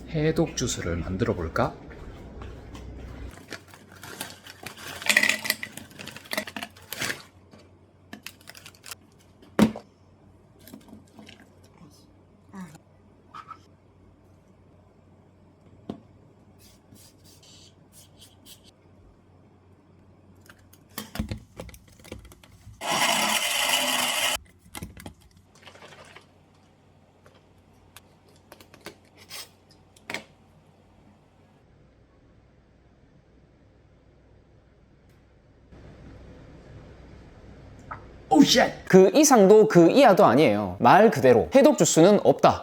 해독 주스를 만들어 볼까? 오 쉣! 그 이상도 그 이하도 아니에요. 말 그대로 해독 주스는 없다.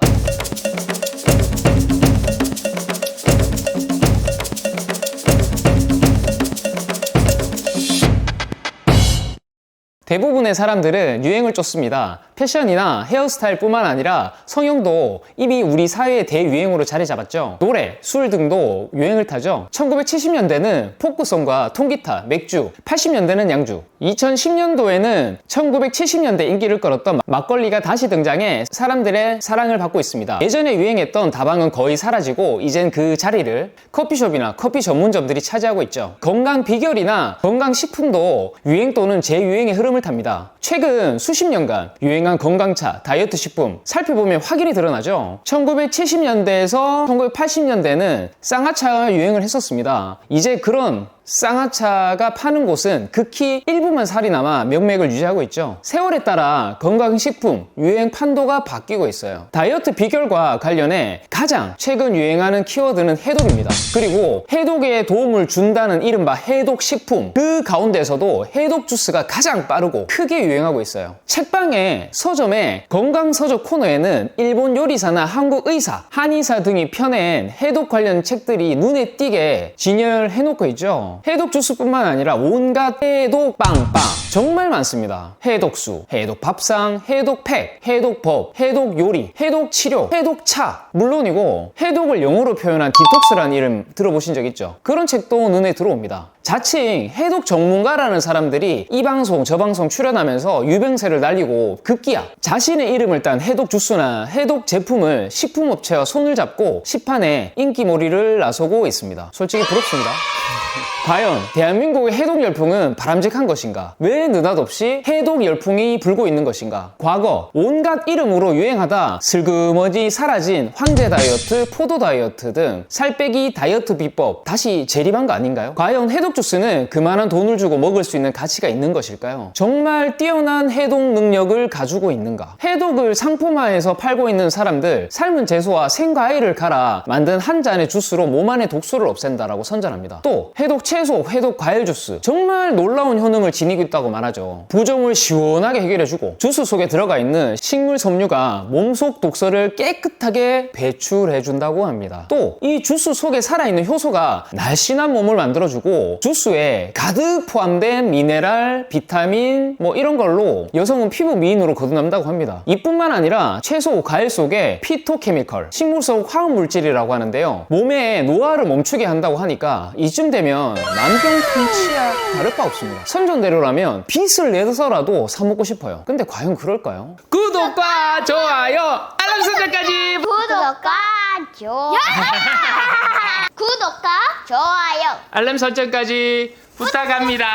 대부분의 사람들은 유행을 쫓습니다. 패션이나 헤어스타일 뿐만 아니라 성형도 이미 우리 사회의 대유행으로 자리 잡았죠. 노래, 술 등도 유행을 타죠. 1970년대는 포크송과 통기타, 맥주, 80년대는 양주, 2010년도에는 1970년대 인기를 끌었던 막걸리가 다시 등장해 사람들의 사랑을 받고 있습니다. 예전에 유행했던 다방은 거의 사라지고 이젠 그 자리를 커피숍이나 커피 전문점들이 차지하고 있죠. 건강 비결이나 건강식품도 유행 또는 재유행의 흐름을 탑니다. 최근 수십 년간 유행한 건강차, 다이어트 식품 살펴보면 확연히 드러나죠. 1970년대에서 1980년대는 쌍화차가 유행을 했었습니다. 이제 그런 쌍화차가 파는 곳은 극히 일부만 살이 남아 명맥을 유지하고 있죠. 세월에 따라 건강식품 유행 판도가 바뀌고 있어요. 다이어트 비결과 관련해 가장 최근 유행하는 키워드는 해독입니다. 그리고 해독에 도움을 준다는 이른바 해독식품, 그 가운데서도 해독 주스가 가장 빠르고 크게 유행하고 있어요. 책방에 서점에 건강서적 코너에는 일본 요리사나 한국 의사, 한의사 등이 펴낸 해독 관련 책들이 눈에 띄게 진열해 놓고 있죠. 해독 주스뿐만 아니라 온갖 해독 빵빵 정말 많습니다. 해독수, 해독 밥상, 해독팩, 해독법, 해독 요리, 해독 치료, 해독차 물론이고 해독을 영어로 표현한 디톡스라는 이름 들어보신 적 있죠? 그런 책도 눈에 들어옵니다. 자칭 해독 전문가라는 사람들이 이 방송 저 방송 출연하면서 유병세를 날리고 급기야 자신의 이름을 딴 해독 주스나 해독 제품을 식품업체와 손을 잡고 시판에 인기몰이를 나서고 있습니다. 솔직히 부럽습니다. 과연 대한민국의 해독 열풍은 바람직한 것인가? 왜 느닷없이 해독 열풍이 불고 있는 것인가? 과거 온갖 이름으로 유행하다 슬그머니 사라진 황제 다이어트, 포도 다이어트 등 살 빼기 다이어트 비법 다시 재림한 거 아닌가요? 과연 해독 주스는 그만한 돈을 주고 먹을 수 있는 가치가 있는 것일까요? 정말 뛰어난 해독 능력을 가지고 있는가? 해독을 상품화해서 팔고 있는 사람들 삶은 채소와 생과일을 갈아 만든 한 잔의 주스로 몸 안의 독소를 없앤다라고 선전합니다. 또 해독 채소, 해독 과일 주스 정말 놀라운 효능을 지니고 있다고 말하죠. 부종을 시원하게 해결해주고 주스 속에 들어가 있는 식물 섬유가 몸속 독소를 깨끗하게 배출해준다고 합니다. 또 이 주스 속에 살아있는 효소가 날씬한 몸을 만들어주고 주스에 가득 포함된 미네랄, 비타민 뭐 이런 걸로 여성은 피부 미인으로 거듭난다고 합니다. 이뿐만 아니라 채소, 과일 속에 피토케미컬, 식물 속 화학물질이라고 하는데요. 몸의 노화를 멈추게 한다고 하니까 이쯤 되면 만병통치약 다를 바 없습니다. 선전대로라면 빚을 내서라도 사 먹고 싶어요. 근데 과연 그럴까요? 구독과 좋아요, 알람 설정까지. 구독과 좋아요. 구독과 좋아요. 알람 설정까지 부탁합니다.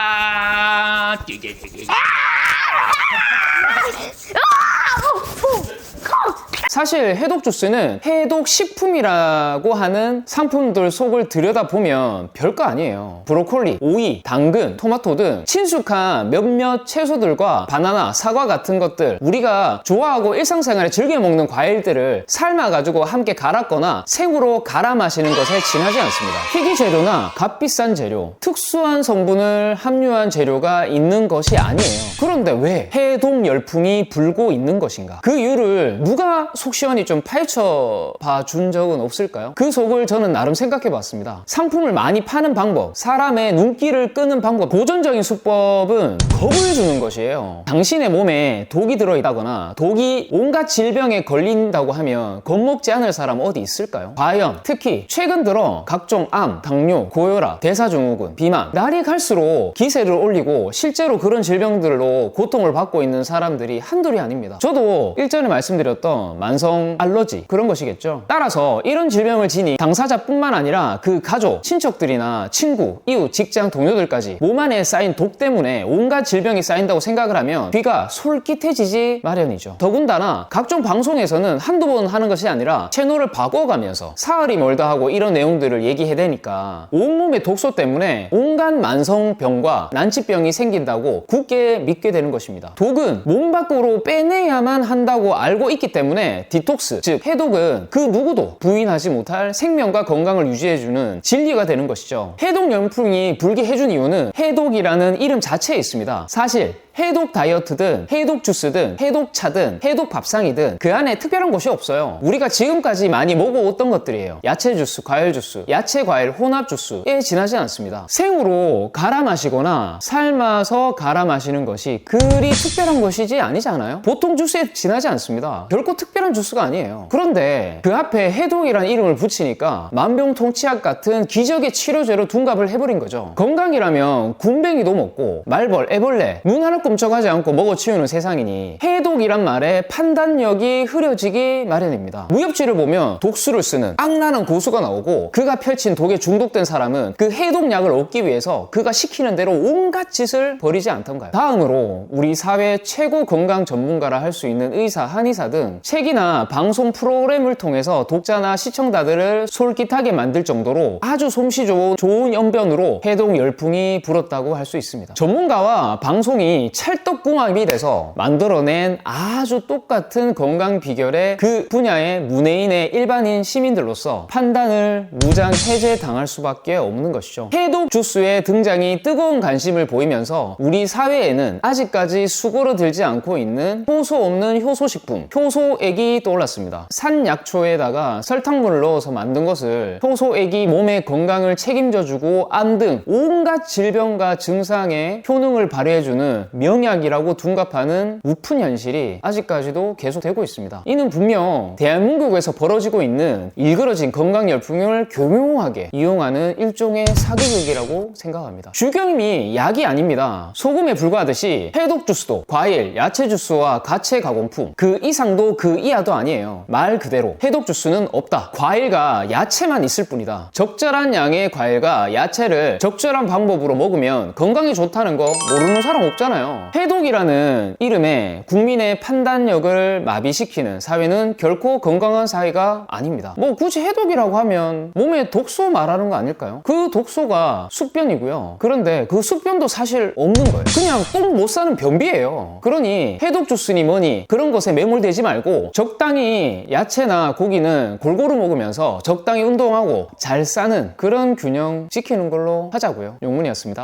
사실 해독 주스는 해독 식품이라고 하는 상품들 속을 들여다보면 별거 아니에요. 브로콜리, 오이, 당근, 토마토 등 친숙한 몇몇 채소들과 바나나, 사과 같은 것들 우리가 좋아하고 일상생활에 즐겨 먹는 과일들을 삶아가지고 함께 갈았거나 생으로 갈아 마시는 것에 지나지 않습니다. 희귀 재료나 값비싼 재료, 특수한 성분을 함유한 재료가 있는 것이 아니에요. 그런데 왜 해독 열풍이 불고 있는 것인가? 그 이유를 누가 속 시원히 좀 파헤쳐 봐준 적은 없을까요? 그 속을 저는 나름 생각해 봤습니다. 상품을 많이 파는 방법, 사람의 눈길을 끄는 방법, 고전적인 수법은 겁을 주는 것이에요. 당신의 몸에 독이 들어있다거나 독이 온갖 질병에 걸린다고 하면 겁먹지 않을 사람 어디 있을까요? 과연 특히 최근 들어 각종 암, 당뇨, 고혈압, 대사증후군, 비만 날이 갈수록 기세를 올리고 실제로 그런 질병들로 고통을 받고 있는 사람들이 한둘이 아닙니다. 저도 일전에 말씀드렸던 만성 알러지 그런 것이겠죠. 따라서 이런 질병을 지닌 당사자뿐만 아니라 그 가족, 친척들이나 친구, 이웃, 직장 동료들까지 몸 안에 쌓인 독 때문에 온갖 질병이 쌓인다고 생각을 하면 귀가 솔깃해지지 마련이죠. 더군다나 각종 방송에서는 한두 번 하는 것이 아니라 채널을 바꿔가면서 사흘이 멀다 하고 이런 내용들을 얘기해대니까 온몸의 독소 때문에 온갖 만성병과 난치병이 생긴다고 굳게 믿게 되는 것입니다. 독은 몸 밖으로 빼내야만 한다고 알고 있기 때문에 디톡스, 즉 해독은 그 누구도 부인하지 못할 생명과 건강을 유지해주는 진리가 되는 것이죠. 해독연풍이 불기해준 이유는 해독이라는 이름 자체에 있습니다. 사실 해독 다이어트든 해독 주스든 해독 차든 해독 밥상이든 그 안에 특별한 것이 없어요. 우리가 지금까지 많이 먹어왔던 것들이에요. 야채 주스, 과일 주스, 야채 과일 혼합 주스에 지나지 않습니다. 생으로 갈아 마시거나 삶아서 갈아 마시는 것이 그리 특별한 것이지 아니지 않아요? 보통 주스에 지나지 않습니다. 결코 특별한 주스가 아니에요. 그런데 그 앞에 해독이라는 이름을 붙이니까 만병통치약 같은 기적의 치료제로 둔갑을 해버린 거죠. 건강이라면 군뱅이도 먹고 말벌, 애벌레 눈 하나 꼼짝하지 않고 먹어치우는 세상이니 해독이란 말에 판단력이 흐려지기 마련입니다. 무협지를 보면 독수를 쓰는 악랄한 고수가 나오고 그가 펼친 독에 중독된 사람은 그 해독약을 얻기 위해서 그가 시키는 대로 온갖 짓을 벌이지 않던가요? 다음으로 우리 사회 최고 건강 전문가라 할 수 있는 의사, 한의사 등 책이나 방송 프로그램을 통해서 독자나 시청자들을 솔깃하게 만들 정도로 아주 솜씨 좋은 연변으로 해독 열풍이 불었다고 할 수 있습니다. 전문가와 방송이 찰떡궁합이 돼서 만들어낸 아주 똑같은 건강 비결에 그 분야의 문외인의 일반인 시민들로서 판단을 무장 해제당할 수밖에 없는 것이죠. 해독 주스의 등장이 뜨거운 관심을 보이면서 우리 사회에는 아직까지 수그러들지 않고 있는 효소 없는 효소식품, 효소액이 떠올랐습니다. 산약초에다가 설탕물을 넣어서 만든 것을 효소액이 몸의 건강을 책임져주고 암 등 온갖 질병과 증상에 효능을 발휘해주는 명약이라고 둔갑하는 우픈 현실이 아직까지도 계속되고 있습니다. 이는 분명 대한민국에서 벌어지고 있는 일그러진 건강 열풍을 교묘하게 이용하는 일종의 사기극이라고 생각합니다. 죽염이 약이 아닙니다. 소금에 불과하듯이 해독 주스도 과일, 야채 주스와 가채 가공품 그 이상도 그 이하도 아니에요. 말 그대로 해독 주스는 없다. 과일과 야채만 있을 뿐이다. 적절한 양의 과일과 야채를 적절한 방법으로 먹으면 건강에 좋다는 거 모르는 사람 없잖아요. 해독이라는 이름에 국민의 판단력을 마비시키는 사회는 결코 건강한 사회가 아닙니다. 뭐 굳이 해독이라고 하면 몸에 독소 말하는 거 아닐까요? 그 독소가 숙변이고요. 그런데 그 숙변도 사실 없는 거예요. 그냥 똥 못 사는 변비예요. 그러니 해독 주스니 뭐니 그런 것에 매몰되지 말고 적당히 야채나 고기는 골고루 먹으면서 적당히 운동하고 잘 싸는 그런 균형 지키는 걸로 하자고요. 용문이었습니다.